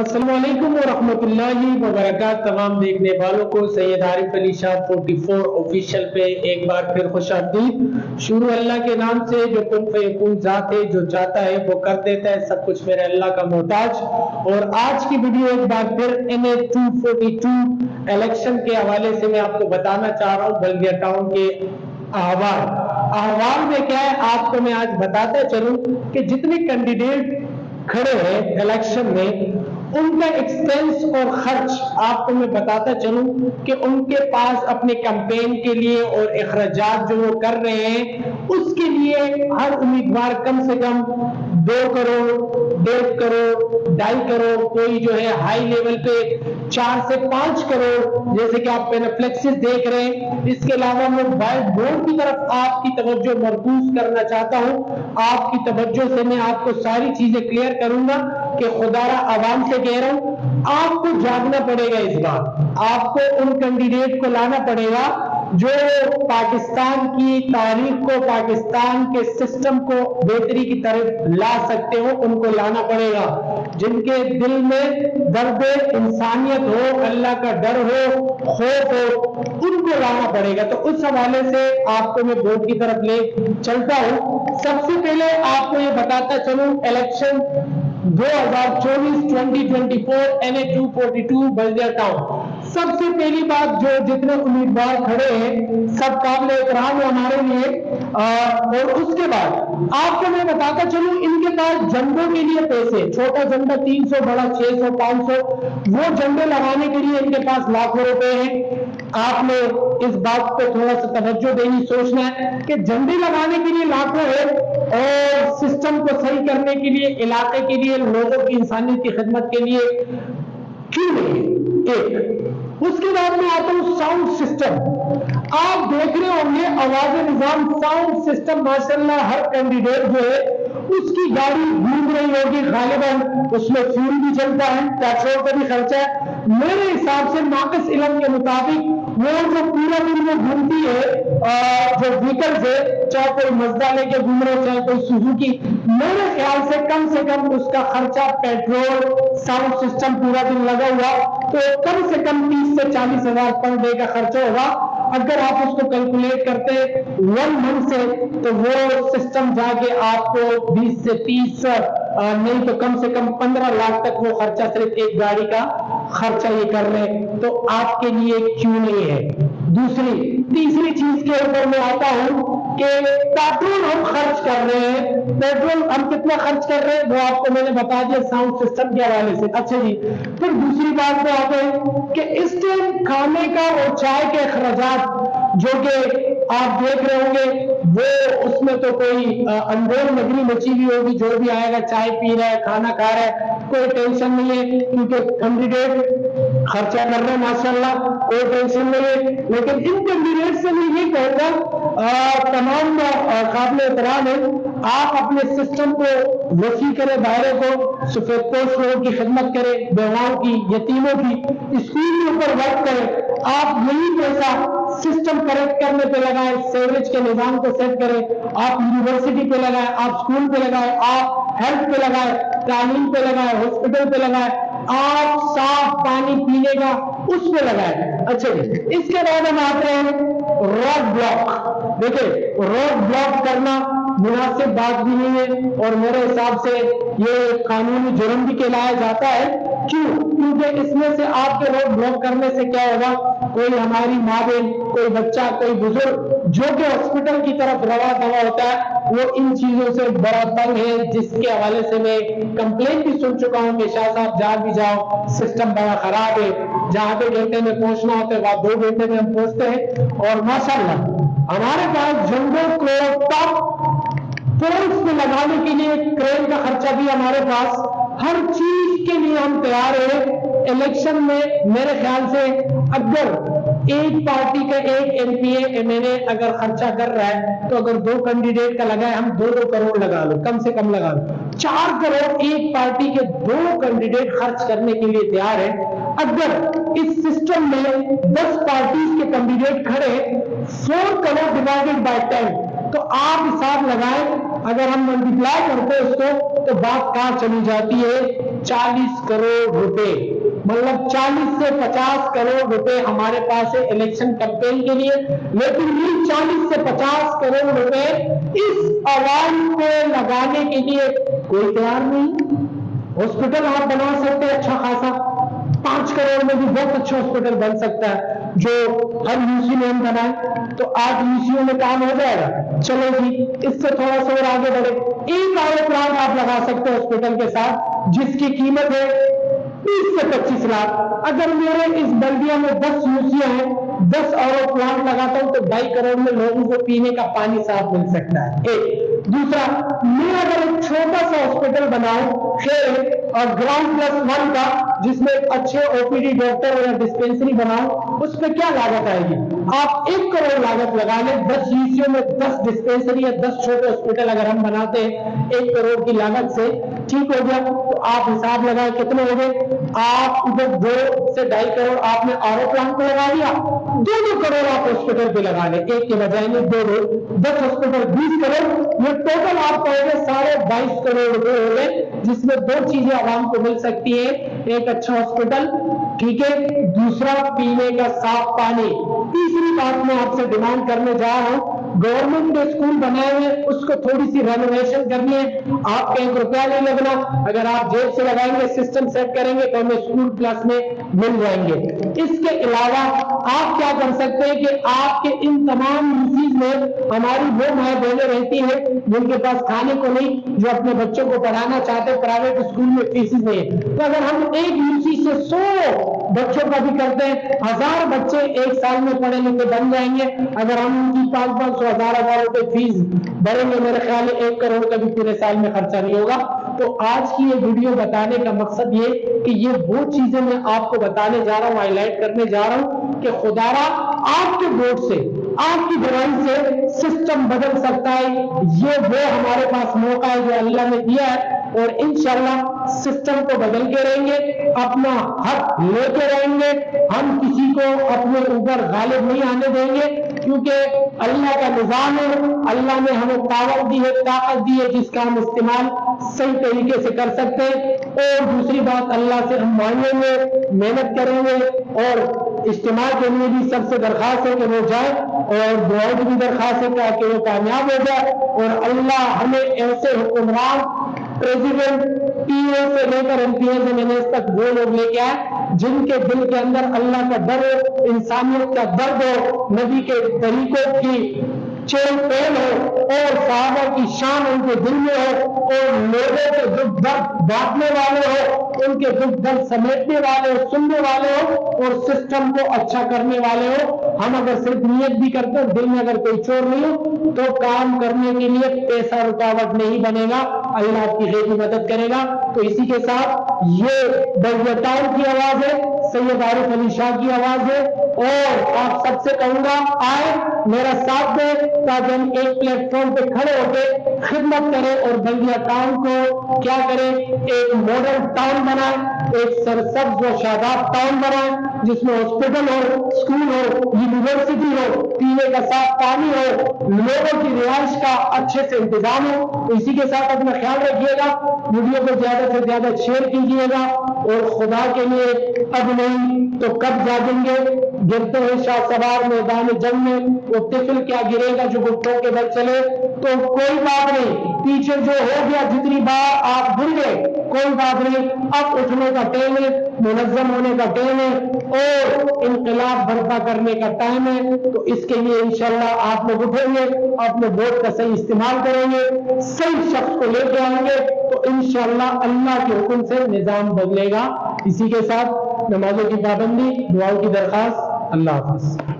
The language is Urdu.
السلام علیکم ورحمۃ اللہ وبرکاتہ. تمام دیکھنے والوں کو سید عارف علی شاہ 44 آفیشیل پہ ایک بار پھر خوش آمدید. شروع اللہ کے نام سے جو کن فیکون ذات ہے، جو چاہتا ہے وہ کر دیتا ہے، سب کچھ میرے اللہ کا محتاج. اور آج کی ویڈیو ایک بار پھر NA 242 الیکشن کے حوالے سے میں آپ کو بتانا چاہ رہا ہوں. بلدیہ ٹاؤن کے احوال میں کیا ہے آپ کو میں آج بتاتا چلوں کہ جتنے کینڈیڈیٹ کھڑے ہیں الیکشن میں ان کا ایکسپینس اور خرچ آپ کو میں بتاتا چلوں کہ ان کے پاس اپنے کیمپین کے لیے اور اخراجات جو وہ کر رہے ہیں اس کے لیے ہر امیدوار کم سے کم 2 کروڑ 1.5 کروڑ 2.5 کروڑ، کوئی جو ہے ہائی لیول پہ 4 سے 5 کروڑ جیسے کہ آپ پینفلیکسز دیکھ رہے ہیں. اس کے علاوہ میں وائٹ بورڈ کی طرف آپ کی توجہ مرکوز کرنا چاہتا ہوں. آپ کی توجہ سے میں آپ کو ساری چیزیں کلیئر کروں گا کہ خدا را عوام سے کہہ رہا ہوں آپ کو جاگنا پڑے گا. اس بار آپ کو ان کینڈیڈیٹ کو لانا پڑے گا جو پاکستان کی تاریخ کو، پاکستان کے سسٹم کو بہتری کی طرف لا سکتے ہو. ان کو لانا پڑے گا جن کے دل میں درد انسانیت ہو، اللہ کا ڈر ہو، خوف ہو، ان کو لانا پڑے گا. تو اس حوالے سے آپ کو میں بورڈ کی طرف لے چلتا ہوں. سب سے پہلے آپ کو یہ بتاتا چلوں الیکشن 2024 NA 242 بلدیہ ٹاؤن. سب سے پہلی بات جو جتنے امیدوار کھڑے ہیں سب قابل احترام ہے ہمارے لیے. اور اس کے بعد آپ کو میں بتاتا چلوں ان کے پاس جھنڈوں کے لیے پیسے، چھوٹا جھنڈا 300، بڑا 600 500، وہ جھنڈے لگانے کے لیے ان کے پاس لاکھوں روپے ہیں. آپ نے اس بات کو تھوڑا سا توجہ دینی، سوچنا ہے کہ جھنڈے لگانے کے لیے لاکھوں ہے اور سسٹم کو صحیح کرنے کے لیے، علاقے کے لیے، لوگوں کی انسانیت کی خدمت کے لیے کیوں نہیں. ایک اس کے بعد میں آتا ہوں ساؤنڈ سسٹم. آپ دیکھ رہے ہوں گے آواز نظام ساؤنڈ سسٹم ماشاءاللہ ہر کینڈیڈیٹ جو ہے اس کی گاڑی گھوم رہی ہوگی، غالباً اس میں فیول بھی چلتا ہے، پیٹرول کا بھی خرچہ ہے. میرے حساب سے ناقص علم کے مطابق وہ جو پورا دن میں گھومتی ہے جو وہیکلز ہے، چاہے کوئی مزدہ لے کے گھوم رہے چاہے کوئی سوزوکی، میرے خیال سے کم اس کا خرچہ پیٹرول ساؤنڈ سسٹم پورا دن لگا ہوا تو کم سے کم 30 سے 40 ہزار پر ڈے کا خرچہ ہوگا. اگر آپ اس کو کیلکولیٹ کرتے 1 منتھ سے تو وہ سسٹم جا کے آپ کو 20 سے 30 نہیں تو کم سے کم 15 لاکھ تک وہ خرچہ صرف ایک گاڑی کا خرچہ یہ کر رہے. تو آپ کے لیے کیوں نہیں ہے. تیسری چیز کے اوپر میں آتا ہوں کہ پیٹرول ہم خرچ کر رہے ہیں. پیٹرول ہم کتنا خرچ کر رہے ہیں وہ آپ کو میں نے بتا دیا ساؤنڈ سسٹم کے حوالے سے. اچھا جی، پھر دوسری بات پہ آتے ہیں کہ اس ٹائم کھانے کا اور چائے کے اخراجات جو کہ آپ دیکھ رہے ہوں گے وہ اس میں تو کوئی اندھیر نگری مچی ہوئی ہوگی. جو بھی آئے گا چائے پی رہا ہے، کھانا کھا رہا ہے، کوئی ٹینشن نہیں ہے کیونکہ کینڈیڈیٹ خرچہ کر رہے ہیں ماشاءاللہ، کوئی ٹینشن نہیں ہے. لیکن ان کینڈیڈیٹ سے میں یہ کہوں گا تمام قابل احترام ہے آپ اپنے سسٹم کو وسیع کریں، دائرے کو، سفید پوش لوگوں کی خدمت کریں، بیواؤں کی، یتیموں کی، اسکول کے اوپر ورک کریں. آپ یہی پیسہ سسٹم کریکٹ کرنے پہ لگائیں، سیوریج کے نظام کو سیٹ کریں، آپ یونیورسٹی پہ لگائیں، آپ اسکول پہ لگائیں، آپ ہیلتھ پہ لگائیں، تعلیم پہ لگائیں، ہاسپٹل پہ لگائیں، آپ صاف پانی پینے کا اس پہ لگائیں. اچھا جی، اس کے بعد ہم آتے ہیں روڈ بلاک. دیکھیں روڈ بلاک کرنا مناسب بات بھی نہیں ہے اور میرے حساب سے یہ قانونی جرم بھی کہلایا جاتا ہے. کیوں؟ کیونکہ اس میں سے آپ کے روڈ بلاک کرنے سے کیا ہوگا، کوئی ہماری ماں بہن، کوئی بچہ، کوئی بزرگ جو کہ ہاسپٹل کی طرف روا دوا ہوتا ہے وہ ان چیزوں سے بڑا تنگ ہے. جس کے حوالے سے میں کمپلین بھی سن چکا ہوں کہ شاہ صاحب جا بھی جاؤ سسٹم بڑا خراب ہے، جہاں 2 گھنٹے میں پہنچنا ہوتا ہے وہاں 2 گھنٹے میں ہم پہنچتے ہیں. اور ماشاءاللہ ہمارے پاس جھنڈوں کو ٹاپ پولس پہ لگانے کے لیے کرین کا خرچہ بھی ہمارے پاس، ہر چیز کے لیے ہم تیار ہیں. الیکشن میں میرے خیال سے اگر ایک پارٹی کا ایک MP MLA اگر خرچہ کر رہا ہے تو اگر 2 کینڈیڈیٹ کا لگائے ہم 2 کروڑ لگا لو، کم سے کم لگا لو 4 کروڑ ایک پارٹی کے 2 کینڈیڈیٹ خرچ کرنے کے لیے تیار ہے. اگر اس سسٹم میں 10 پارٹیز کے کینڈیڈیٹ کھڑے 4 کروڑ ڈیوائڈڈ بائی 10 تو آپ حساب لگائیں اگر ہم ملٹیپلائی کرتے اس کو تو بات کہاں چلی جاتی ہے 40 کروڑ روپے، مطلب 40 سے 50 کروڑ روپے ہمارے پاس ہے الیکشن کمپین کے لیے، لیکن یہ 40 سے 50 کروڑ روپے اس عوام کو لگانے کے لیے کوئی تیار نہیں۔ ہاسپٹل آپ بنا سکتے ہیں اچھا خاصا، 5 کروڑ میں بھی بہت اچھا ہاسپٹل بن سکتا ہے جو ہر یوسی میں ہم بنائیں تو 8 یوسیوں میں کام ہو جائے گا۔ چلو جی اس سے تھوڑا سا اور آگے بڑھے، ایک آئے پلانٹ آپ لگا سکتے ہیں ہاسپٹل کے ساتھ جس کی قیمت ہے 30 سے 25 لاکھ۔ اگر میرے اس بلدیہ میں 10 یوسیاں ہیں، 10 اور پلانٹ لگاتا ہوں تو 2.5 کروڑ میں لوگوں کو پینے کا پانی صاف مل سکتا ہے۔ ایک دوسرا، میں اگر ایک چھوٹا سا ہاسپٹل بناؤں اور گراؤنڈ +1 کا جس میں اچھے او پی ڈی ڈاکٹر یا ڈسپینسری بناؤں، اس میں کیا لاگت آئے گی؟ آپ 1 کروڑ لاگت لگا لیں، 10 یوسیوں میں 10 ڈسپینسری یا 10 چھوٹے ہاسپٹل اگر ہم بناتے ہیں 1 کروڑ کی لاگت سے، ٹھیک ہو گیا؟ تو آپ حساب لگائیں کتنے ہو گئے؟ آپ ادھر 2 سے 2.5 کروڑ آپ نے آر او پلانٹ پہ لگا دیا، 2 کروڑ آپ ہاسپٹل پہ لگا لیں، ایک کے بجائے میں 2 10 ہاسپٹل 20 کروڑ، یہ ٹوٹل آپ کہو گے 22.5 کروڑ روپے ہو گئے، جس میں 2 چیزیں عوام کو مل سکتی ہے، ایک اچھا ہاسپٹل، ٹھیک ہے، دوسرا پینے کا صاف پانی۔ تیسری بات میں آپ سے ڈیمانڈ کرنے جا رہا ہوں، گورنمنٹ نے اسکول بنائے ہوئے اس کو تھوڑی سی رینوویشن کرنی ہے، آپ کا 1 روپیہ نہیں لگنا، اگر آپ جیب سے لگائیں گے سسٹم سیٹ کریں گے تو ہمیں اسکول پلس میں مل جائیں گے۔ اس کے علاوہ آپ کیا کر سکتے ہیں کہ آپ کے ان تمام یوسیز میں ہماری وہ ماں بہنیں رہتی ہیں جن کے پاس کھانے کو نہیں، جو اپنے بچوں کو پڑھانا چاہتے ہیں، پرائیویٹ اسکول میں فیسز نہیں ہے، تو اگر ہم ایک یوسی سے 100 بچوں کا بھی کرتے ہیں، 1000 بچے ایک سال میں پڑھے لکھے بن جائیں گے۔ اگر ہم ان کی 500 1000 روپے فیس بھریں گے، میرے خیال ہے 1 کروڑ کا بھی پورے سال میں خرچہ نہیں ہوگا۔ تو آج کی یہ ویڈیو بتانے کا مقصد یہ کہ یہ وہ چیزیں میں آپ کو بتانے جا رہا ہوں، ہائی لائٹ کرنے جا رہا ہوں کہ خدا را آپ کے ووٹ سے، آپ کی دعائی سے سسٹم بدل سکتا ہے۔ یہ وہ ہمارے پاس موقع ہے جو اللہ نے دیا ہے، اور انشاءاللہ سسٹم کو بدل کے رہیں گے، اپنا حق لے کے رہیں گے، ہم کسی کو اپنے اوپر غالب نہیں آنے دیں گے، کیونکہ اللہ کا نظام ہے، اللہ نے ہمیں پاور دی ہے، طاقت دی ہے جس کا ہم استعمال صحیح طریقے سے کر سکتے ہیں۔ اور دوسری بات، اللہ سے ہم مانگیں گے، محنت کریں گے، اور اجتماع کے لیے بھی سب سے درخواست ہے کہ وہ جائیں، اور دعاؤں کی بھی درخواست ہے کہ وہ کامیاب ہو جائے، اور اللہ ہمیں ایسے حکمران، پریزیڈنٹ، پی اے سے لے کر ایم پی اے سے میں تک وہ لوگ لے کے آئے جن کے دل کے اندر اللہ کا ڈر ہو، انسانیت کا درد ہو، نبی کے طریقوں کی چیل پہن ہو، اور صحابہ کی شان ان کے دل میں ہو، اور لوگوں کے دکھ درد بانٹنے والے ہو، ان کے دکھ درد سمیٹنے والے ہو، سننے والے ہو، اور سسٹم کو اچھا کرنے والے ہو۔ ہم اگر صرف نیت بھی کرتے ہیں، دل میں اگر کوئی چور نہیں ہو، تو کام کرنے کے لیے پیسہ رکاوٹ نہیں بنے گا، اللہ آپ کی غیبی مدد کرے گا۔ تو اسی کے ساتھ یہ بلدیہ ٹاؤن کی آواز ہے، سید عارف علی شاہ کی آواز ہے، اور آپ سب سے کہوں گا آئے میرا ساتھ دیں تاکہ ہم ایک پلیٹ فارم پہ کھڑے ہو کے خدمت کریں اور بلدیہ ٹاؤن کو کیا کریں، ایک ماڈل ٹاؤن بنائیں، ایک سرسبز و شاداب ٹاؤن بنائیں جس میں ہاسپٹل ہو، اسکول ہو، یونیورسٹی ہو، پینے کا صاف پانی ہو، لوگوں کی رہائش کا اچھے سے انتظام ہو۔ اسی کے ساتھ اپنا خیال رکھیے گا، ویڈیو کو زیادہ سے زیادہ شیئر کیجیے گا، اور خدا کے لیے اب نہیں تو کب جاگیں گے، گرتے ہیں شاہ سوار میدان جنگ میں، وہ طفل کیا گرے گا جو گھٹنوں کے بل چلے، تو کوئی بات نہیں، پیچھے جو ہو گیا جتنی بار آپ گر گئے کوئی بات نہیں، اب اٹھنے کا ٹائم ہے، منظم ہونے کا ٹائم ہے، اور انقلاب برپا کرنے کا ٹائم ہے۔ تو اس کے لیے انشاءاللہ آپ لوگ اٹھیں گے، اپنے ووٹ کا صحیح استعمال کریں گے، صحیح شخص کو لے کے آئیں گے، تو انشاءاللہ اللہ کے حکم سے نظام بدلے گا۔ اسی کے ساتھ نمازوں کی پابندی، دعاؤں کی درخواست، اللہ حافظ۔